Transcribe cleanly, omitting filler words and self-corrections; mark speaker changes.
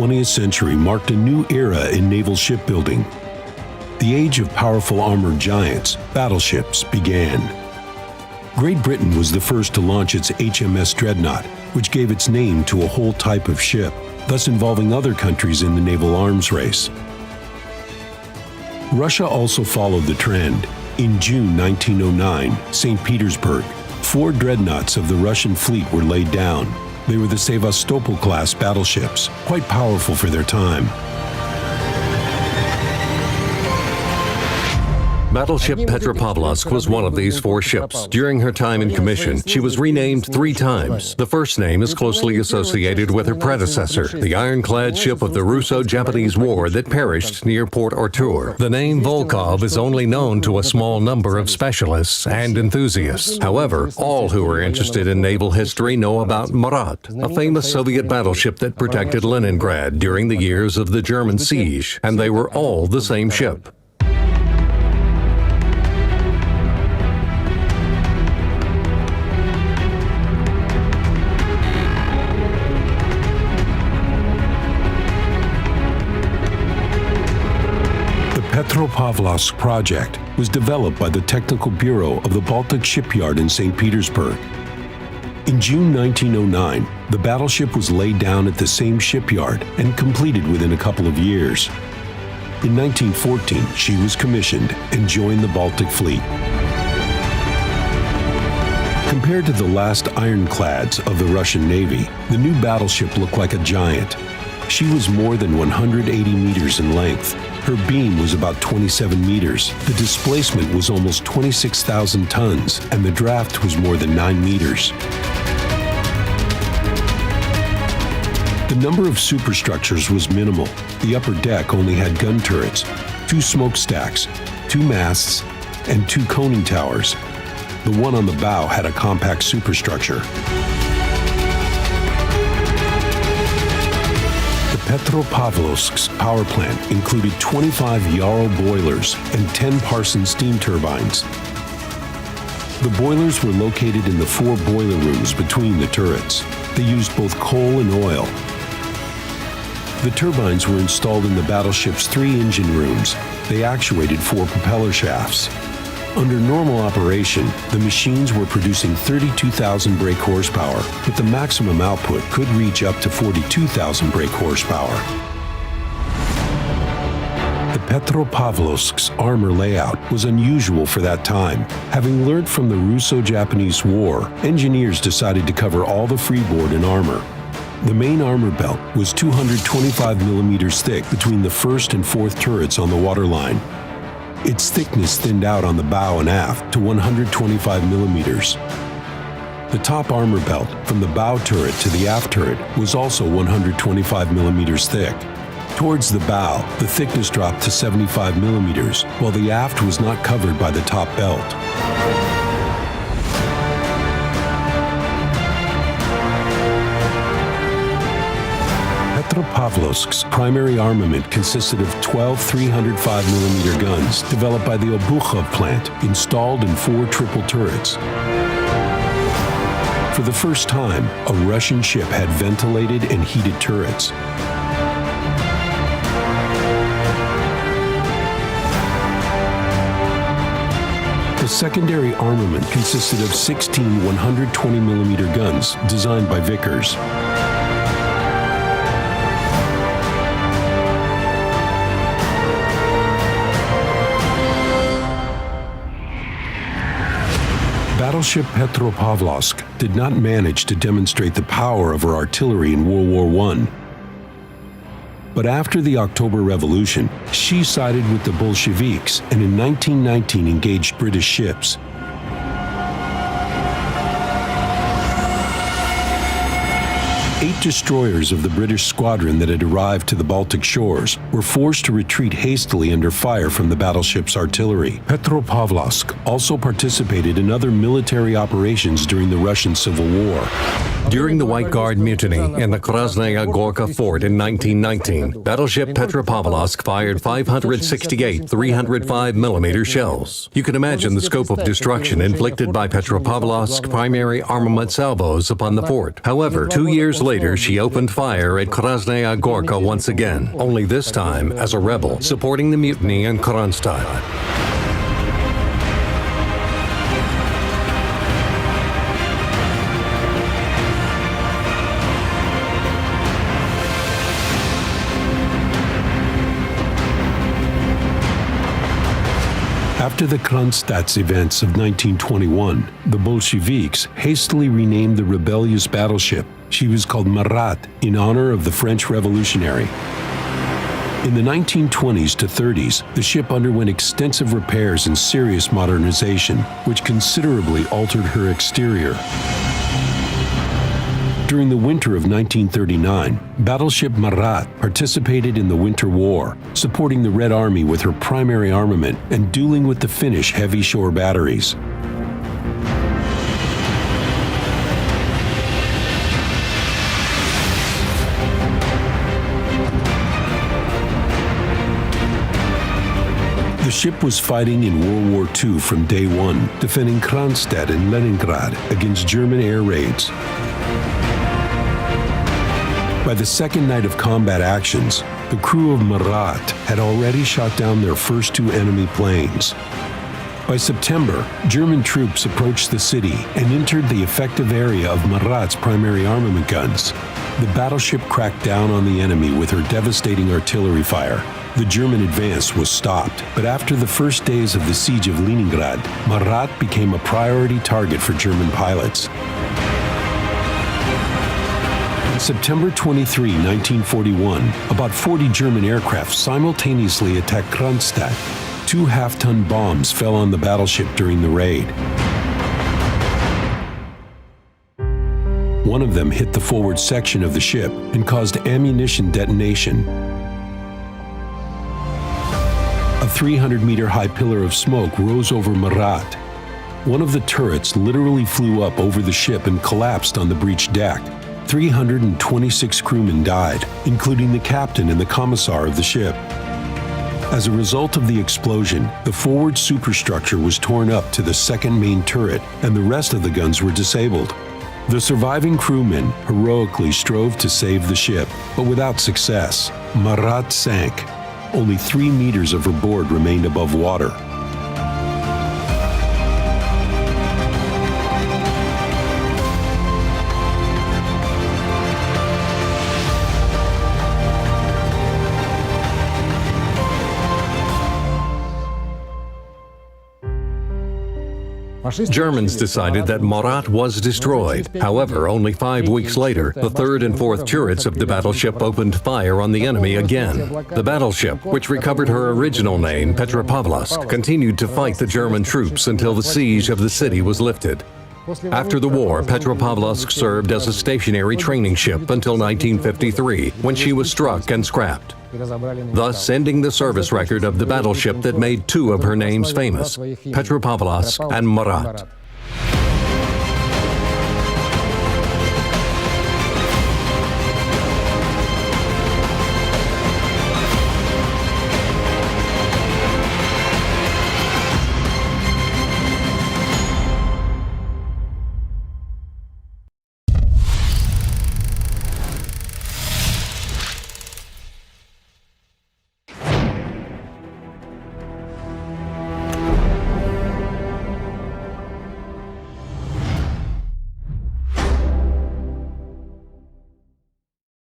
Speaker 1: 20th century marked a new era in naval shipbuilding. The age of powerful armored giants, battleships, began. Great Britain was the first to launch its HMS Dreadnought, which gave its name to a whole type of ship, thus involving other countries in the naval arms race. Russia also followed the trend. In June 1909, St. Petersburg, 4 dreadnoughts of the Russian fleet were laid down. They were the Sevastopol-class battleships, quite powerful for their time.
Speaker 2: Battleship Petropavlovsk was one of these 4 ships. During her time in commission, she was renamed 3 times. The first name is closely associated with her predecessor, the ironclad ship of the Russo-Japanese War that perished near Port Arthur. The name Volkov is only known to a small number of specialists and enthusiasts. However, all who are interested in naval history know about Marat, a famous Soviet battleship that protected Leningrad during the years of the German siege, and they were all the same ship.
Speaker 1: Petropavlovsk project was developed by the Technical Bureau of the Baltic Shipyard in St. Petersburg. In June 1909, the battleship was laid down at the same shipyard and completed within a couple of years. In 1914, she was commissioned and joined the Baltic Fleet. Compared to the last ironclads of the Russian Navy, the new battleship looked like a giant. She was more than 180 meters in length. Her beam was about 27 meters. The displacement was almost 26,000 tons, and the draft was more than 9 meters. The number of superstructures was minimal. The upper deck only had gun turrets, 2 smokestacks, 2 masts, and 2 coning towers. The one on the bow had a compact superstructure. Petropavlovsk's power plant included 25 Yarrow boilers and 10 Parson steam turbines. The boilers were located in the 4 boiler rooms between the turrets. They used both coal and oil. The turbines were installed in the battleship's 3 engine rooms. They actuated 4 propeller shafts. Under normal operation, the machines were producing 32,000 brake horsepower, but the maximum output could reach up to 42,000 brake horsepower. The Petropavlovsk's armor layout was unusual for that time. Having learned from the Russo-Japanese War, engineers decided to cover all the freeboard in armor. The main armor belt was 225 millimeters thick between the first and fourth turrets on the waterline. Its thickness thinned out on the bow and aft to 125 millimeters. The top armor belt, from the bow turret to the aft turret, was also 125 millimeters thick. Towards the bow, the thickness dropped to 75 millimeters, while the aft was not covered by the top belt. Petropavlovsk's primary armament consisted of 12 305mm guns developed by the Obukhov plant, installed in 4 triple turrets. For the first time, a Russian ship had ventilated and heated turrets. The secondary armament consisted of 16 120mm guns designed by Vickers. Battleship Petropavlovsk did not manage to demonstrate the power of her artillery in World War I. But after the October Revolution, she sided with the Bolsheviks and in 1919 engaged British ships. Eight destroyers of the British squadron that had arrived to the Baltic shores were forced to retreat hastily under fire from the battleship's artillery. Petropavlovsk also participated in other military operations during the Russian Civil War.
Speaker 2: During the White Guard mutiny in the Krasnaya Gorka fort in 1919, battleship Petropavlovsk fired 568 305mm shells. You can imagine the scope of destruction inflicted by Petropavlovsk's primary armament salvos upon the fort. However, 2 years later, she opened fire at Krasnaya Gorka once again, only this time as a rebel, supporting the mutiny in Kronstadt.
Speaker 1: After the Kronstadt events of 1921, the Bolsheviks hastily renamed the rebellious battleship. She was called Marat in honor of the French Revolutionary. In the 1920s to 30s, the ship underwent extensive repairs and serious modernization, which considerably altered her exterior. During the winter of 1939, battleship Marat participated in the Winter War, supporting the Red Army with her primary armament and dueling with the Finnish heavy shore batteries. The ship was fighting in World War II from day one, defending Kronstadt and Leningrad against German air raids. By the second night of combat actions, the crew of Marat had already shot down their first two enemy planes. By September, German troops approached the city and entered the effective area of Marat's primary armament guns. The battleship cracked down on the enemy with her devastating artillery fire. The German advance was stopped, but after the first days of the siege of Leningrad, Marat became a priority target for German pilots. On September 23, 1941, about 40 German aircraft simultaneously attacked Kronstadt. Two half-ton bombs fell on the battleship during the raid. One of them hit the forward section of the ship and caused ammunition detonation. A 300-meter-high pillar of smoke rose over Marat. One of the turrets literally flew up over the ship and collapsed on the breached deck. 326 crewmen died, including the captain and the commissar of the ship. As a result of the explosion, the forward superstructure was torn up to the second main turret, and the rest of the guns were disabled. The surviving crewmen heroically strove to save the ship, but without success. Marat sank. Only 3 meters of her board remained above water.
Speaker 2: Germans decided that Marat was destroyed. However, only 5 weeks later, the third and fourth turrets of the battleship opened fire on the enemy again. The battleship, which recovered her original name, Pетропавловск, continued to fight the German troops until the siege of the city was lifted. After the war, Petropavlovsk served as a stationary training ship until 1953, when she was struck and scrapped, thus ending the service record of the battleship that made two of her names famous, Petropavlovsk and Marat.